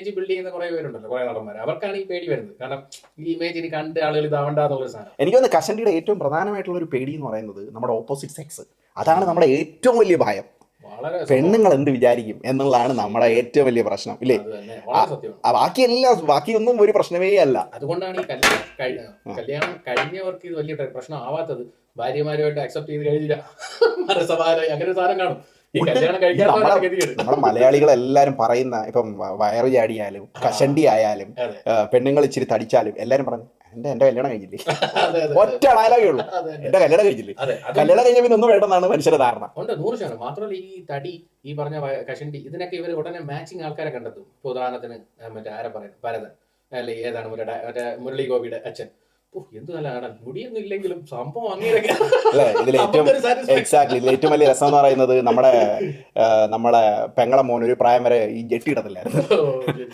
Image build ചെയ്യുന്ന കുറെ പേരുണ്ടല്ലോ, കുറെ നടന്മാർ, അവർക്കാണ് ഈ പേടി വരുന്നത്. കാരണം ഈ ഇമേജിന് കണ്ട് ആളുകൾ ഇതാവണ്ടെന്നുള്ള സാധനം. എനിക്ക് തോന്നുന്നു കഷണ്ടിയുടെ ഏറ്റവും പ്രധാനമായിട്ടുള്ള ഒരു പേടി എന്ന് പറയുന്നത് നമ്മുടെ ഓപ്പോസിറ്റ് സെക്സ്. അതാണ് നമ്മുടെ ഏറ്റവും വലിയ ഭയം. വളരെ പെണ്ണുങ്ങൾ എന്ത് വിചാരിക്കും എന്നുള്ളതാണ് നമ്മുടെ ഏറ്റവും വലിയ പ്രശ്നം, ഇല്ലേ? അത് തന്നെ വളരെ സത്യമാണ്. ബാക്കിയൊന്നും ഒരു പ്രശ്നമേ അല്ല. അതുകൊണ്ടാണ് ഈ കല്യാണം കഴിഞ്ഞവർക്ക് ഇത് വലിയ പ്രശ്നം ആവാത്തത്. ഭാര്യമാരുമായിട്ട് അക്സെപ്റ്റ് ചെയ്ത് കഴിഞ്ഞില്ല അങ്ങനെ ഒരു സാധനം കാണും. ഈ കല്യാണം കഴിക്കാൻ നമ്മുടെ മലയാളികളെല്ലാരും പറയുന്ന ഇപ്പം വയറ് ചാടിയാലും കഷണ്ടി ആയാലും പെണ്ണുങ്ങൾ ഇച്ചിരി തടിച്ചാലും എല്ലാരും പറഞ്ഞു എന്റെ കല്യാണം കഴിഞ്ഞില്ലേ. ഒറ്റ ഡയലോഗേ ഉള്ളൂ, എന്റെ കല്യാണം കഴിഞ്ഞില്ലേ. കല്യാണം കഴിഞ്ഞ പിന്നെ ഒന്നും വേണ്ടെന്നാണ് മനുഷ്യരുടെ ധാരണ. ഉണ്ട് 100%. മാത്രമല്ല ഈ തടി, ഈ പറഞ്ഞ കഷണ്ടി, ഇതിനൊക്കെ ഇവർ ഉടനെ മാച്ചിങ് ആൾക്കാരെ കണ്ടെത്തും. ഇപ്പൊ ഉദാഹരണത്തിന് മറ്റേ ആരെ പറയുന്നത്, ഭരതൻ അല്ലെ, ഏതാണ് മറ്റേ മുരളി ഗോപിയുടെ അച്ഛൻ. എന്ത് നല്ല ആടാൻ, മുടിയൊന്നും ഇല്ലെങ്കിലും സംഭവം അങ്ങനെയൊക്കെ. ഇതിൽ ഏറ്റവും വലിയ രസം എന്ന് പറയുന്നത് നമ്മുടെ പെങ്ങളെ മോൻ ഒരു പ്രായം വരെ ഈ ജെട്ടി ഇടത്തില്ലായിരുന്നു.